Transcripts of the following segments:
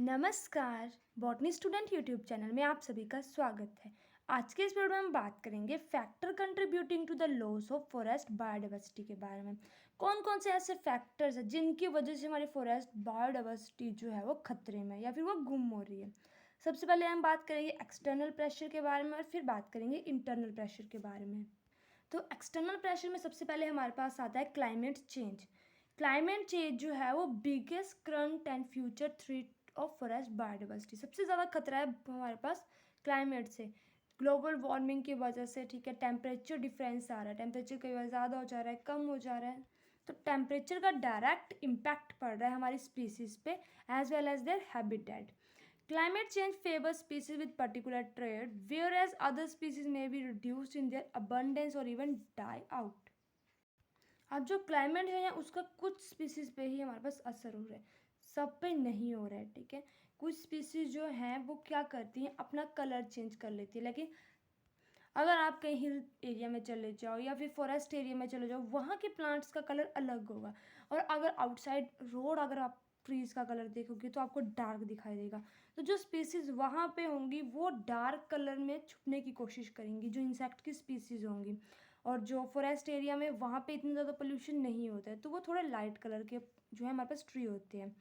नमस्कार। Botany student YouTube channel में आप सभी का स्वागत है। आज के इस वीडियो में हम बात करेंगे factor contributing to the loss of forest biodiversity के बारे में। कौन कौन से ऐसे फैक्टर्स हैं जिनकी वजह से हमारी फॉरेस्ट बायोडाइवर्सिटी जो है वो खतरे में या फिर वो गुम हो रही है। सबसे पहले हम बात करेंगे एक्सटर्नल प्रेशर के बारे में और फिर बात करेंगे इंटरनल प्रेशर के बारे में। तो एक्सटर्नल प्रेशर में सबसे पहले हमारे पास आता है क्लाइमेट चेंज। क्लाइमेट चेंज जो है वो biggest current and future threat of forest biodiversity. सबसे ज़्यादा खतरा है हमारे पास क्लाइमेट से, ग्लोबल वार्मिंग की वजह से। ठीक है, टेम्परेचर डिफरेंस आ रहा है, टेम्परेचर कई बार ज़्यादा हो जा रहा है, कम हो जा रहा है। तो टेम्परेचर का डायरेक्ट इम्पैक्ट पड़ रहा है हमारी स्पीसीज पे as well as their habitat. Climate change favors species with particular trait, whereas other species may be reduced in their abundance or even die out. अब जो क्लाइमेट है उसका कुछ स्पीसीज पे ही हमारे पास असर हो रहा है, सब पे नहीं हो रहा है। ठीक है, कुछ स्पीसीज जो हैं वो क्या करती हैं, अपना कलर चेंज कर लेती है। लेकिन अगर आप कहीं हिल एरिया में चले जाओ या फिर फॉरेस्ट एरिया में चले जाओ, वहाँ के प्लांट्स का कलर अलग होगा। और अगर आउटसाइड रोड अगर आप ट्रीज़ का कलर देखोगे तो आपको डार्क दिखाई देगा। तो जो स्पीसीज़ वहाँ पे होंगी वो डार्क कलर में छुपने की कोशिश करेंगी, जो इंसेक्ट की स्पीसीज़ होंगी। और जो फॉरेस्ट एरिया में वहाँ पे इतना ज़्यादा पोल्यूशन नहीं होता है, तो वो थोड़े लाइट कलर के जो है हमारे पास ट्री होते हैं।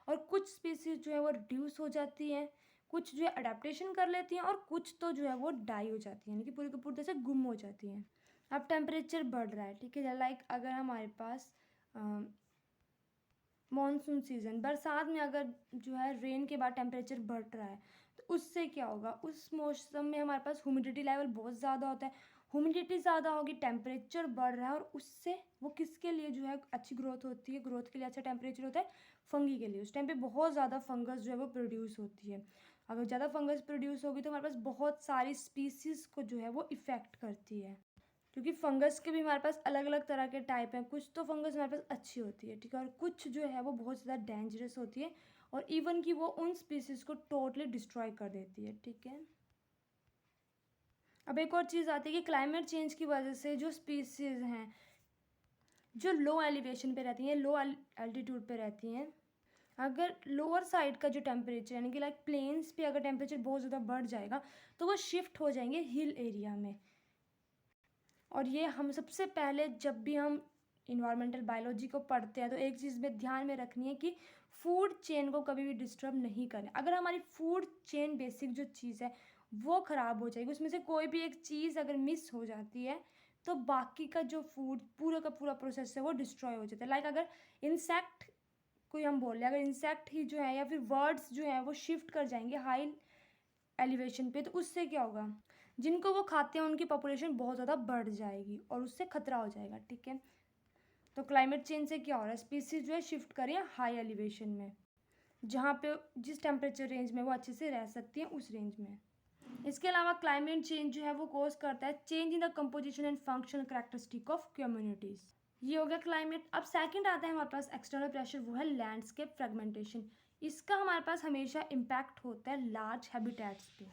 और कुछ स्पीसीज़ जो है वो रिड्यूस हो जाती हैं, कुछ जो है अडेप्टेशन कर लेती हैं, और कुछ तो जो है वो डाई हो जाती हैं, यानी कि पूरी की पूरी तरह से गुम हो जाती हैं। अब टेम्परेचर बढ़ रहा है, ठीक है, लाइक अगर हमारे पास मॉनसून सीज़न, बरसात में अगर जो है रेन के बाद टेम्परेचर बढ़ रहा है, तो उससे क्या होगा, उस मौसम में हमारे पास ह्यूमिडिटी लेवल बहुत ज़्यादा होता है। ह्यूमिडिटी ज़्यादा होगी, टेम्परेचर बढ़ रहा है, और उससे वो किसके लिए जो है अच्छी ग्रोथ होती है, ग्रोथ के लिए अच्छा टेम्परेचर होता है, फंगी के लिए। उस टाइम पे बहुत ज़्यादा फंगस जो है वो प्रोड्यूस होती है। अगर ज़्यादा फंगस प्रोड्यूस होगी तो हमारे पास बहुत सारी स्पीसीज़ को जो है वो इफ़ेक्ट करती है। क्योंकि फंगस के भी हमारे पास अलग अलग तरह के टाइप हैं। कुछ तो फंगस हमारे पास अच्छी होती है, ठीक है, और कुछ जो है वो बहुत ज़्यादा डेंजरस होती है, और इवन कि वो उन स्पीसीज़ को टोटली डिस्ट्रॉय कर देती है। ठीक है, अब एक और चीज़ आती है कि क्लाइमेट चेंज की वजह से जो स्पीसीज़ हैं जो लो एलिवेशन पे रहती हैं, लो एल्टीट्यूड पे रहती हैं, अगर लोअर साइड का जो टेम्परेचर यानी कि लाइक प्लेन्स पे अगर टेम्परेचर बहुत ज़्यादा बढ़ जाएगा तो वो शिफ्ट हो जाएंगे हिल एरिया में। और ये हम सबसे पहले जब भी हम इन्वायरमेंटल बायोलॉजी को पढ़ते हैं तो एक चीज़ में ध्यान में रखनी है कि फूड चेन को कभी भी डिस्टर्ब नहीं करें। अगर हमारी फूड चेन बेसिक जो चीज़ है वो ख़राब हो जाएगी, उसमें से कोई भी एक चीज़ अगर मिस हो जाती है तो बाकी का जो फूड पूरा का पूरा प्रोसेस है वो डिस्ट्रॉय हो जाता है। लाइक अगर इंसेक्ट कोई हम बोल रहे हैं, अगर इंसेक्ट ही जो है या फिर वर्ड्स जो है वो शिफ्ट कर जाएंगे हाई एलिवेशन पे, तो उससे क्या होगा, जिनको वो खाते हैं उनकी पॉपुलेशन बहुत ज़्यादा बढ़ जाएगी और उससे खतरा हो जाएगा। ठीक है, तो क्लाइमेट चेंज से क्या हो रहा है, स्पीसीज जो है शिफ्ट करें हाई एलिवेशन में, जहाँ पे जिस टेम्परेचर रेंज में वो अच्छे से रह सकती हैं उस रेंज में। इसके अलावा क्लाइमेट चेंज जो है वो कोज करता है change in the composition and functional characteristic of communities. ये हो गया क्लाइमेट। अब सेकंड आता है हमारे पास एक्सटर्नल प्रेशर, वो है लैंडस्केप फ्रेगमेंटेशन। इसका हमारे पास हमेशा इम्पैक्ट होता है लार्ज हैबिटेट्स पे,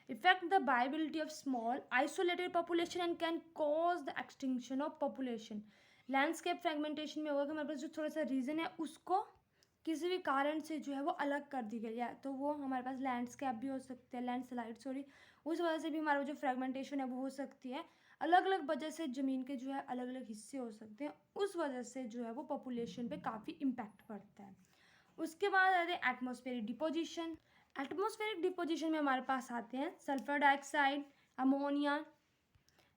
affect the viability of small isolated population and can cause the extinction of population। Landscape fragmentation में होगा कि हमारे पास जो थोड़ा सा रीजन है उसको किसी भी कारण से जो है वो अलग कर दी गई है, तो वो हमारे पास लैंडस्केप भी हो सकते हैं, लैंडस्लाइड सॉरी, उस वजह से भी हमारा जो फ्रेगमेंटेशन है वो हो सकती है। अलग अलग वजह से ज़मीन के जो है अलग अलग हिस्से हो सकते हैं, उस वजह से जो है वो पॉपुलेशन पे काफ़ी इम्पैक्ट पड़ता है। उसके बाद आते हैं एटमॉस्फेरिक डिपोजिशन। एटमॉस्फेरिक डिपोजिशन में हमारे पास आते हैं sulphur dioxide, ammonia,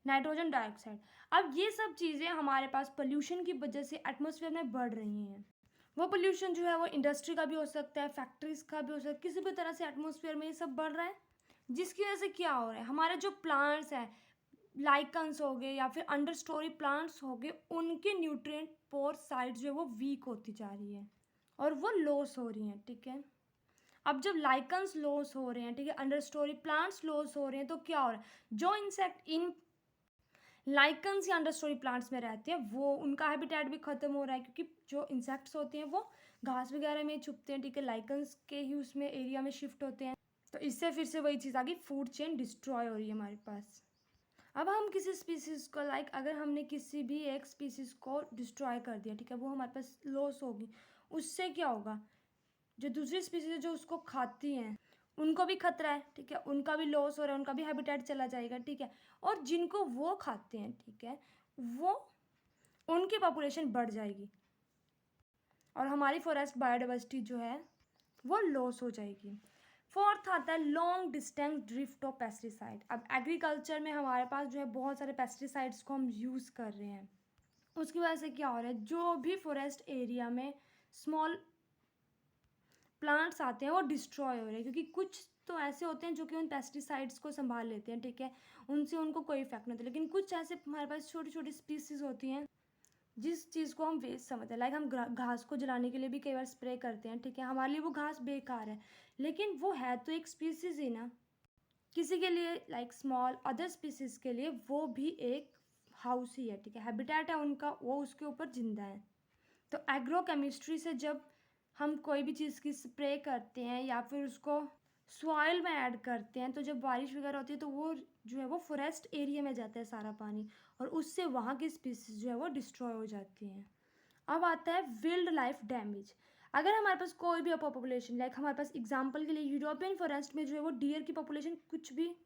nitrogen dioxide. अब ये सब चीज़ें हमारे पास पोल्यूशन की वजह से एटमॉस्फेयर में बढ़ रही हैं। वो पोल्यूशन जो है वो इंडस्ट्री का भी हो सकता है, फैक्ट्रीज का भी हो सकता है, किसी भी तरह से एटमॉस्फेयर में ये सब बढ़ रहा है, जिसकी वजह से क्या हो रहा है, हमारे जो प्लांट्स हैं, लाइकन्स हो गए या फिर अंडर स्टोरी प्लांट्स हो गए, उनके न्यूट्रिएंट पोर साइड जो है वो वीक होती जा रही है और वो लॉस हो रही हैं। ठीक है, अब जब लाइकन्स लॉस हो रहे हैं, ठीक है, अंडर स्टोरी प्लांट्स लॉस हो रहे हैं, तो क्या हो रहा है, जो इंसेक्ट इन लाइकन्स या अंडर स्टोरी प्लांट्स में रहते हैं वो उनका हैबिटेट भी खत्म हो रहा है, क्योंकि जो इंसेक्ट्स होते हैं वो घास वगैरह में छुपते हैं, ठीक है, लाइकन्स के ही उसमें एरिया में शिफ्ट होते हैं, तो इससे फिर से वही चीज़ आ गई, फूड चेन डिस्ट्रॉय हो रही है हमारे पास। अब हम किसी स्पीसीज़ को लाइक अगर हमने किसी भी एक स्पीसीज़ को डिस्ट्रॉय कर दिया, ठीक है, वो हमारे पास लॉस होगी, उससे क्या होगा, जो दूसरी स्पीसीज है जो उसको खाती हैं उनको भी खतरा है, ठीक है, उनका भी लॉस हो रहा है, उनका भी हैबिटेट चला जाएगा, ठीक है। और जिनको वो खाते हैं, ठीक है, वो उनकी पॉपुलेशन बढ़ जाएगी और हमारी फॉरेस्ट बायोडाइवर्सिटी जो है वो लॉस हो जाएगी। फोर्थ आता है long distance drift of pesticide. अब एग्रीकल्चर में हमारे पास जो है बहुत सारे पेस्टिसाइड्स को हम यूज़ कर रहे हैं, उसकी वजह से क्या हो रहा है, जो भी फॉरेस्ट एरिया में स्मॉल प्लांट्स आते हैं वो डिस्ट्रॉय हो रहे हैं, क्योंकि कुछ तो ऐसे होते हैं जो कि उन पेस्टिसाइड्स को संभाल लेते हैं, ठीक है, उनसे उनको कोई इफेक्ट नहीं होता। लेकिन कुछ ऐसे हमारे पास छोटी छोटी स्पीसीज होती हैं जिस चीज़ को हम वेस्ट समझते हैं, लाइक हम घास को जलाने के लिए भी कई बार स्प्रे करते हैं, ठीक है, हमारे लिए वो घास बेकार है, लेकिन वो है तो एक स्पीसीज ही ना, किसी के लिए लाइक स्मॉल अदर स्पीसीज के लिए वो भी एक हाउस ही है, ठीक है, हैबिटेट है उनका, वो उसके ऊपर जिंदा है। तो एग्रो केमिस्ट्री से जब हम कोई भी चीज़ की स्प्रे करते हैं या फिर उसको सॉइल में ऐड करते हैं, तो जब बारिश वगैरह होती है तो वो जो है वो फॉरेस्ट एरिया में जाता है सारा पानी, और उससे वहाँ की स्पीसीज जो है वो डिस्ट्रॉय हो जाती हैं। अब आता है विल्ड लाइफ डैमेज। अगर हमारे पास कोई भी पॉपुलेशन, लाइक हमारे पास एग्जांपल के लिए यूरोपियन फॉरेस्ट में जो है वो डियर की पॉपुलेशन कुछ भी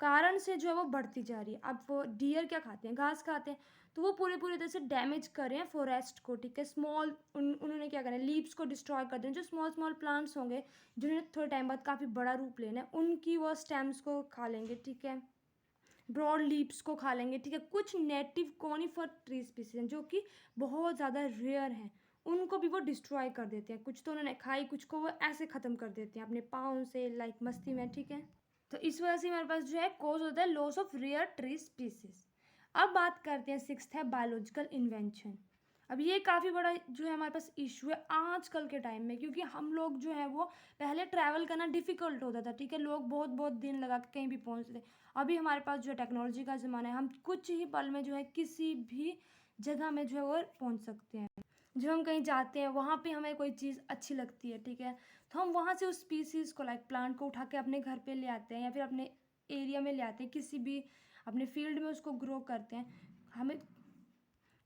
कारण से जो है वो बढ़ती जा रही है। अब वो डियर क्या खाते हैं, घास खाते हैं, तो वो पूरी पूरी तरह से डैमेज कर रहे हैं फॉरेस्ट को, ठीक है, उन्होंने क्या करना है, लीव्स को डिस्ट्रॉय कर दें, जो स्मॉल स्मॉल प्लांट्स होंगे जिन्होंने थोड़े टाइम बाद काफ़ी बड़ा रूप लेना है, उनकी वो स्टेम्स को खा लेंगे, ठीक है, ब्रॉड लीव्स को खा लेंगे, ठीक है। कुछ नेटिव कॉनिफर ट्री स्पीसीज हैं जो कि बहुत ज़्यादा रेयर हैं, उनको भी वो डिस्ट्रॉय कर देते हैं, कुछ तो उन्होंने खाई, कुछ को वो ऐसे ख़त्म कर देते हैं अपने पाँव से, लाइक मस्ती में, ठीक है। तो इस वजह से हमारे पास जो है कोज होता है loss of rare tree species. अब बात करते हैं सिक्स्थ है बायोलॉजिकल इन्वेंशन। अब ये काफ़ी बड़ा जो है हमारे पास इशू है आजकल के टाइम में, क्योंकि हम लोग जो है वो पहले ट्रैवल करना डिफ़िकल्ट होता था, ठीक है, लोग बहुत बहुत दिन लगा के कहीं भी पहुंचते थे। अभी हमारे पास जो है टेक्नोलॉजी का ज़माना है, हम कुछ ही पल में जो है किसी भी जगह में जो है वो पहुंच सकते हैं। जब हम कहीं जाते हैं वहाँ पे हमें कोई चीज़ अच्छी लगती है, ठीक है, तो हम वहाँ से उस स्पीसीज़ को, लाइक प्लांट को उठा के अपने घर पे ले आते हैं या फिर अपने एरिया में ले आते हैं, किसी भी अपने फील्ड में उसको ग्रो करते हैं। हमें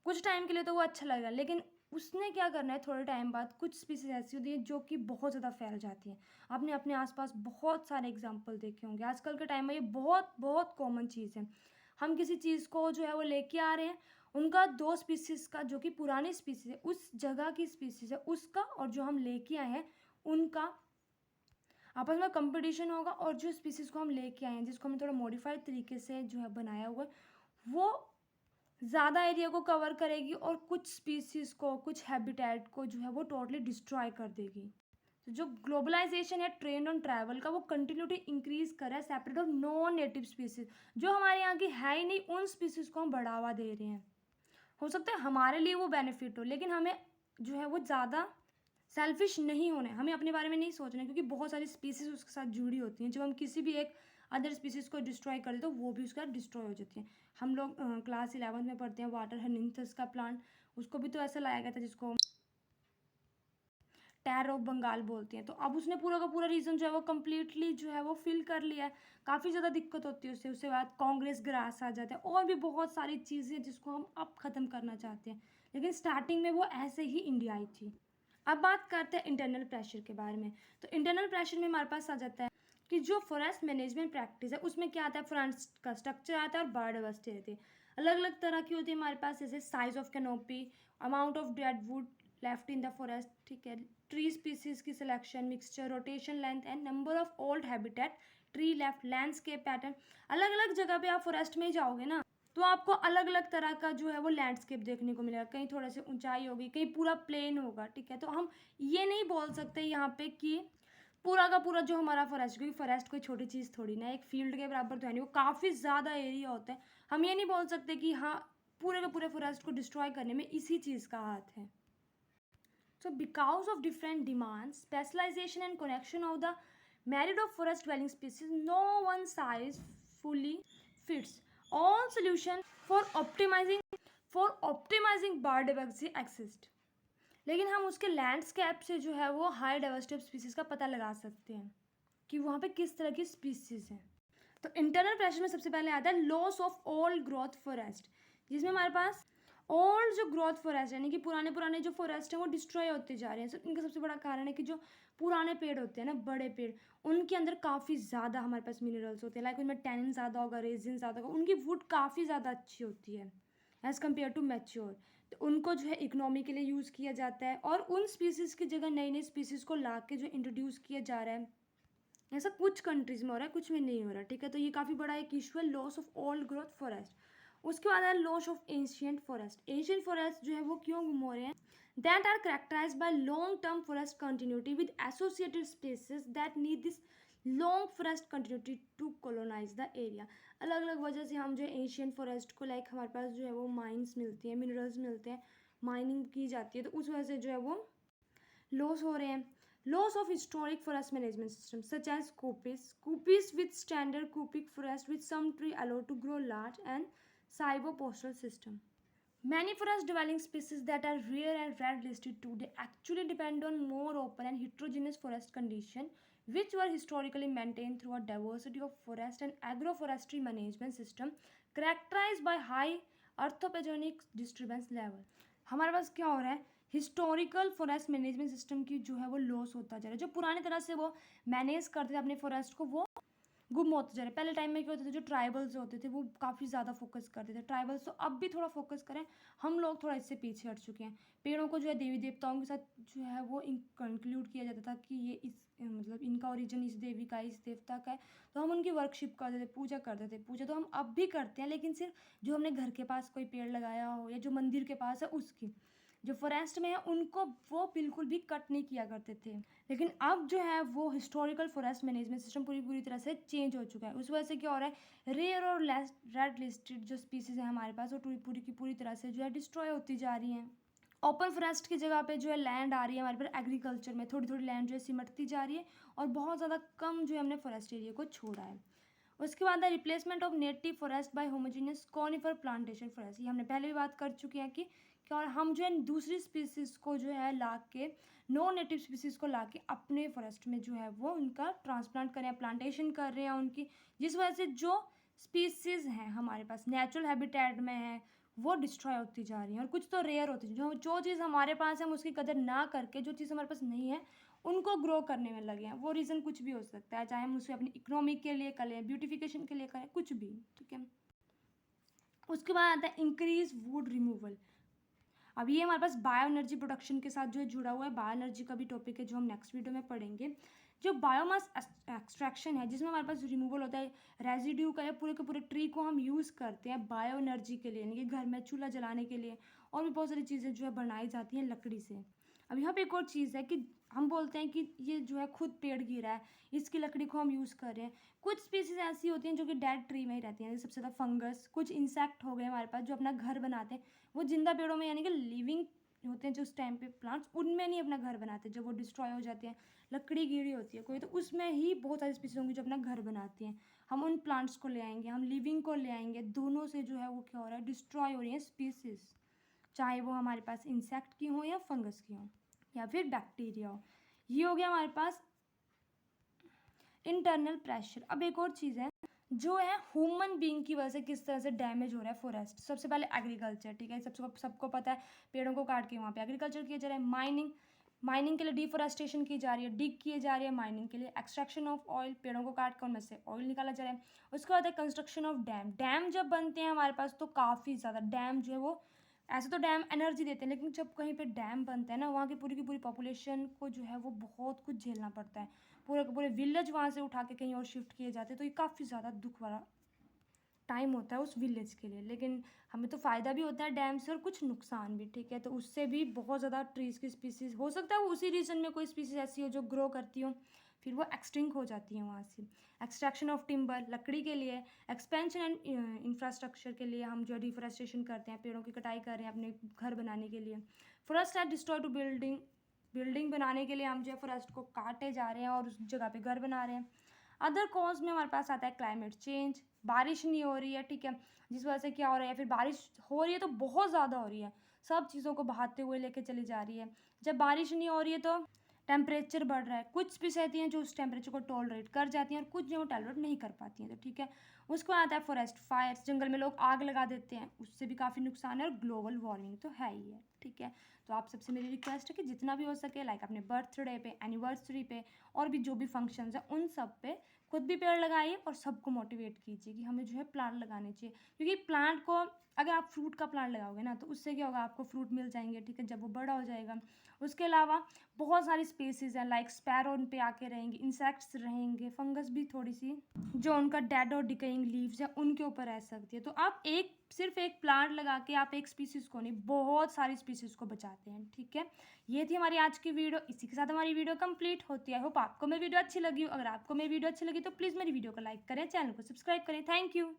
कुछ टाइम के लिए तो वो अच्छा लगेगा, लेकिन उसने क्या करना है, थोड़े टाइम बाद कुछ स्पीसीज ऐसी होती है जो कि बहुत ज़्यादा फैल जाती हैं। आपने अपने आसपास बहुत सारे एग्जाम्पल देखे होंगे, आजकल के टाइम में ये बहुत बहुत कॉमन चीज़ है। हम किसी चीज़ को जो है वो लेके आ रहे हैं, उनका दो स्पीसीज का, जो कि पुरानी स्पीसीज है, उस जगह की स्पीसीज है, उसका और जो हम लेके आए हैं उनका आपस में कंपटीशन होगा, और जो स्पीसीज को हम लेके आए हैं, जिसको हमने थोड़ा मॉडिफाइड तरीके से जो है बनाया हुआ है, वो ज़्यादा एरिया को कवर करेगी और कुछ स्पीसीज को, कुछ हैबिटेट को जो है वो टोटली डिस्ट्रॉय कर देगी। तो जो ग्लोबलाइजेशन है ट्रेंड ऑन ट्रैवल का, वो कंटिन्यूटी इंक्रीज कर रहा है सेपरेट और नॉन नेटिव स्पीसीज, जो हमारे यहाँ की है ही नहीं, उन स्पीसीज को हम बढ़ावा दे रहे हैं। हो सकता है हमारे लिए वो बेनिफिट हो, लेकिन हमें जो है वो ज़्यादा सेल्फिश नहीं होना है, हमें अपने बारे में नहीं सोचना है, क्योंकि बहुत सारी स्पीसीज उसके साथ जुड़ी होती हैं। जब हम किसी भी एक अदर स्पीसीज को डिस्ट्रॉय कर देते तो वो भी उसका डिस्ट्रॉय हो जाती है। हम लोग क्लास 11th में पढ़ते हैं वाटर हर्निंथस का प्लांट, उसको भी तो ऐसा लाया गया था जिसको टैर ऑफ बंगाल बोलते हैं। तो अब उसने पूरा का पूरा रीजन जो है वो कम्प्लीटली जो है वो फिल कर लिया है, काफ़ी ज़्यादा दिक्कत होती है उससे। उसके बाद कांग्रेस ग्रास आ जाता है, और भी बहुत सारी चीज़ें जिसको हम अब ख़त्म करना चाहते हैं, लेकिन स्टार्टिंग में वो ऐसे ही इंडिया आई थी। अब बात करते हैं इंटरनल प्रेशर के बारे में। तो इंटरनल प्रेशर में हमारे पास आ जाता है कि जो फॉरेस्ट मैनेजमेंट प्रैक्टिस है उसमें क्या आता है, फॉरेस्ट का स्ट्रक्चर आता है और बायोडाइवर्सिटी रहती है। अलग अलग तरह की होती है हमारे पास, जैसे size of canopy, amount of dead would left in the forest, ठीक है, ट्री स्पीसीज की selection, mixture, rotation length and number of old habitat, tree left, landscape pattern. अलग अलग जगह पे आप फॉरेस्ट में ही जाओगे ना, तो आपको अलग अलग तरह का जो है वो लैंडस्केप देखने को मिलेगा। कहीं थोड़े से ऊंचाई होगी, कहीं पूरा प्लेन होगा, ठीक है। तो हम ये नहीं बोल सकते यहाँ पे कि पूरा का पूरा जो हमारा फॉरेस्ट, क्योंकि फॉरेस्ट कोई छोटी चीज़ थोड़ी ना है, एक फील्ड के बराबर तो है नहीं, वो काफ़ी ज़्यादा एरिया होता है। हम ये नहीं बोल सकते कि हाँ पूरे के पूरे फॉरेस्ट को डिस्ट्रॉय करने में इसी चीज़ का हाथ है। So because of different demands, specialization and connection of the myriad of forest dwelling species, no one size fully fits all solution for optimizing biodiversity exist. लेकिन हम उसके लैंडस्केप से जो है वो हाई डाइवर्सिटी ऑफ स्पीसीज का पता लगा सकते हैं कि वहाँ पे किस तरह की स्पीसीज हैं। तो इंटरनल प्रेशर में सबसे पहले आता है loss of old growth forest, जिसमें हमारे पास और जो ग्रोथ फॉरेस्ट यानी कि पुराने पुराने जो फॉरेस्ट हैं वो डिस्ट्रॉय होते जा रहे हैं। इनका सबसे बड़ा कारण है कि जो पुराने पेड़ होते हैं ना, बड़े पेड़, उनके अंदर काफ़ी ज़्यादा हमारे पास मिनरल्स होते हैं। लाइक उनमें टैनिन ज़्यादा होगा, रेजिन ज़्यादा होगा, उनकी वुड काफ़ी ज़्यादा अच्छी होती है एज़ कम्पेयर टू मैच्योर। तो उनको जो है इकोनॉमी के लिए यूज़ किया जाता है, और उन स्पीसीज़ की जगह नई नई स्पीसीज़ को ला के जो इंट्रोड्यूस किया जा रहा है, ऐसा कुछ कंट्रीज़ में हो रहा है, कुछ में नहीं हो रहा। ठीक है, तो ये काफ़ी बड़ा एक इशू है, loss of old growth forest. उसके बाद है loss of ancient forest. Ancient forest जो है वो क्यों गुम हो रहे हैं? That are characterised by long term forest continuity with associated species that need this long forest continuity to colonise the area. अलग अलग वजह से हम जो है एंशियंट फॉरेस्ट को, लाइक हमारे पास जो है वो माइंस मिलती हैं, मिनरल्स मिलते हैं, माइनिंग की जाती है, तो उस वजह से जो है वो लॉस हो रहे हैं। Loss of historic forest management systems such as coppice with standard copic forest with some tree allowed to grow large, and silvopasture system. Many forest dwelling species that are rare and red listed today actually depend on more open and heterogeneous forest conditions, which were historically maintained through a diversity of forest and agroforestry management system characterized by high anthropogenic disturbance level. हमारे पास क्या हो रहा है? Historical forest management system की जो है वो loss होता जा रहा है। जो पुराने तरह से वो मैनेज करते थे अपने फॉरेस्ट को, वो गुम होते जा रहे हैं। पहले टाइम में क्या होते थे, जो ट्राइबल्स होते थे वो काफ़ी ज़्यादा फोकस करते थे, ट्राइबल्स तो अब भी थोड़ा फोकस करें, हम लोग थोड़ा इससे पीछे हट चुके हैं। पेड़ों को जो है देवी देवताओं के साथ जो है वो कंक्लूड किया जाता था कि ये इस मतलब इनका ओरिजिन इस देवी का, इस देवता का है, तो हम उनकी वर्कशिप करते थे, पूजा करते थे। पूजा तो हम अब भी करते हैं, लेकिन सिर्फ जो हमने घर के पास कोई पेड़ लगाया हो या जो मंदिर के पास है उसकी। जो फॉरेस्ट में है उनको वो बिल्कुल भी कट नहीं किया करते थे। लेकिन अब जो है वो हिस्टोरिकल फॉरेस्ट मैनेजमेंट सिस्टम पूरी तरह से चेंज हो चुका है। उस वजह से क्या हो रहा है, रेयर और रेड लिस्टेड जो स्पीसीज है हमारे पास, वो पूरी की पूरी तरह से जो है डिस्ट्रॉय होती जा रही हैं। ओपन फॉरेस्ट की जगह पे जो है लैंड आ रही है हमारे पास एग्रीकल्चर में, थोड़ी थोड़ी लैंड जो है सिमटती जा रही है, और बहुत ज़्यादा कम जो है हमने फॉरेस्ट एरिया को छोड़ा है। उसके बाद है replacement of native forest by homogeneous conifer plantation forest. ये हमने पहले भी बात कर चुके हैं कि क्या, और हम जो है दूसरी स्पीसीज़ को जो है ला के, नो नेटिव स्पीसीज़ को ला के अपने फॉरेस्ट में जो है वो उनका ट्रांसप्लांट कर रहे हैं, प्लांटेशन कर रहे हैं उनकी, जिस वजह से जो स्पीसीज़ हैं हमारे पास नेचुरल हैबिटेट में है वो डिस्ट्रॉय होती जा रही हैं, और कुछ तो रेयर होती है। जो चीज़ हमारे पास है हम उसकी कदर ना करके जो चीज़ हमारे पास नहीं है उनको ग्रो करने में लगे हैं। वो रीज़न कुछ भी हो सकता है, चाहे हम उसे अपनी इकोनॉमी के लिए करें, ब्यूटिफिकेशन के लिए करें, कुछ भी। ठीक है, उसके बाद आता है इंक्रीज वुड रिमूवल। अब ये हमारे पास बायो एनर्जी प्रोडक्शन के साथ जो है जुड़ा हुआ है। बायो एनर्जी का भी टॉपिक है जो हम नेक्स्ट वीडियो में पढ़ेंगे। जो बायोमास एक्सट्रैक्शन है, जिसमें हमारे पास रिमूवल होता है रेजिड्यू का, या पूरे के पूरे ट्री को हम यूज़ करते हैं बायो एनर्जी के लिए, यानी कि घर में चूल्हा जलाने के लिए, और भी बहुत सारी चीज़ें जो है बनाई जाती हैं लकड़ी से। अब यहाँ पे एक और चीज़ है कि हम बोलते हैं कि ये जो है खुद पेड़ गिरा है, इसकी लकड़ी को हम यूज़ कर रहे हैं। कुछ स्पीसीज ऐसी होती हैं जो कि डेड ट्री में ही रहती हैं, सबसे ज़्यादा फंगस, कुछ इंसेक्ट हो गए हमारे पास जो अपना घर बनाते हैं, वो जिंदा पेड़ों में यानी कि लिविंग होते हैं जो उस टाइम पे प्लांट्स, उनमें नहीं अपना घर बनाते। जब वो डिस्ट्रॉय हो जाते हैं, लकड़ी गिरी होती है कोई, तो उसमें ही बहुत सारी स्पीसीज होंगी जो अपना घर बनाती हैं। हम उन प्लांट्स को ले आएंगे, हम लिविंग को ले आएंगे, दोनों से जो है वो क्या हो रहा है, डिस्ट्रॉय हो रही है स्पीसीज, चाहे वो हमारे पास इंसेक्ट की हो या फंगस की हो या फिर बैक्टीरिया हो। ये हो गया हमारे पास इंटरनल प्रेशर। अब एक और चीज़ है जो है ह्यूमन बीइंग की वजह से किस तरह से डैमेज हो रहा है फॉरेस्ट। सबसे पहले एग्रीकल्चर, ठीक है, सबको पता है, पेड़ों को काट के वहाँ पे एग्रीकल्चर किया जा रहा है। माइनिंग के लिए डिफोरेस्टेशन की जा रही है, डिग किए जा रही है माइनिंग के लिए, एक्सट्रैक्शन ऑफ ऑयल, पेड़ों को काट कर उनमें से ऑयल निकाला जा रहा है। उसके बाद है कंस्ट्रक्शन ऑफ डैम जब बनते हैं हमारे पास तो काफ़ी ज़्यादा डैम जो है वो, ऐसे तो डैम एनर्जी देते हैं, लेकिन जब कहीं पे डैम बनता है ना, वहाँ की पूरी पॉपुलेशन को जो है वो बहुत कुछ झेलना पड़ता है। पूरे के पूरे विलेज वहाँ से उठा के कहीं और शिफ्ट किए जाते हैं, तो ये काफ़ी ज़्यादा दुख वाला टाइम होता है उस विलेज के लिए। लेकिन हमें तो फ़ायदा भी होता है डैम से और कुछ नुकसान भी। ठीक है, तो उससे भी बहुत ज़्यादा ट्रीज़ की स्पीसीज़, हो सकता है वो उसी रीजन में कोई स्पीसीज़ ऐसी हो जो ग्रो करती हो, फिर वो एक्सटिंक्ट हो जाती है वहाँ से। एक्सट्रैक्शन ऑफ टिम्बर, लकड़ी के लिए, एक्सपेंशन एंड इंफ्रास्ट्रक्चर के लिए हम जो डिफोरेस्टेशन करते हैं, पेड़ों की कटाई कर रहे हैं अपने घर बनाने के लिए। Forest are destroy to building बनाने के लिए हम जो है फॉरेस्ट को काटे जा रहे हैं और उस जगह पे घर बना रहे हैं। अदर कॉज में हमारे पास आता है क्लाइमेट चेंज, बारिश नहीं हो रही है, ठीक है, जिस वजह से क्या हो रहा है, फिर बारिश हो रही है तो बहुत ज़्यादा हो रही है, सब चीज़ों को बहाते हुए लेके चली जा रही है। जब बारिश नहीं हो रही है तो टेम्परेचर बढ़ रहा है, कुछ स्पीसीज हैं जो उस टेम्परेचर को टॉलरेट कर जाती हैं और कुछ जो टॉलरेट नहीं कर पाती हैं, तो ठीक है। उसके बाद आता है फॉरेस्ट फायर्स, जंगल में लोग आग लगा देते हैं, उससे भी काफ़ी नुकसान है, और ग्लोबल वार्मिंग तो है ही है, ठीक है। तो आप सबसे मेरी रिक्वेस्ट है कि जितना भी हो सके, लाइक अपने बर्थडे पे, एनिवर्सरी पे, और भी जो भी फंक्शंस हैं उन सब पे खुद भी पेड़ लगाइए और सबको मोटिवेट कीजिए कि हमें जो है प्लांट लगाने चाहिए, क्योंकि प्लांट को अगर आप फ्रूट का प्लांट लगाओगे ना तो उससे क्या होगा, आपको फ्रूट मिल जाएंगे, ठीक है, जब वो बड़ा हो जाएगा। उसके अलावा बहुत सारी स्पेसीज हैं, लाइक स्पैरो उन पे आके रहेंगे, इंसेक्ट्स रहेंगे, फंगस भी थोड़ी सी जो उनका डेड और डिकेइंग लीव्स है उनके ऊपर रह सकती है। तो आप सिर्फ एक प्लांट लगा के आप एक स्पीसीज को नहीं, बहुत सारी स्पीसीज को बचाते हैं, ठीक है। ये थी हमारी आज की वीडियो, इसी के साथ हमारी वीडियो कंप्लीट होती है। आई होप आपको मेरी वीडियो अच्छी लगी हो। अगर आपको मेरी वीडियो अच्छी लगी तो प्लीज़ मेरी वीडियो को लाइक करें, चैनल को सब्सक्राइब करें। Thank you.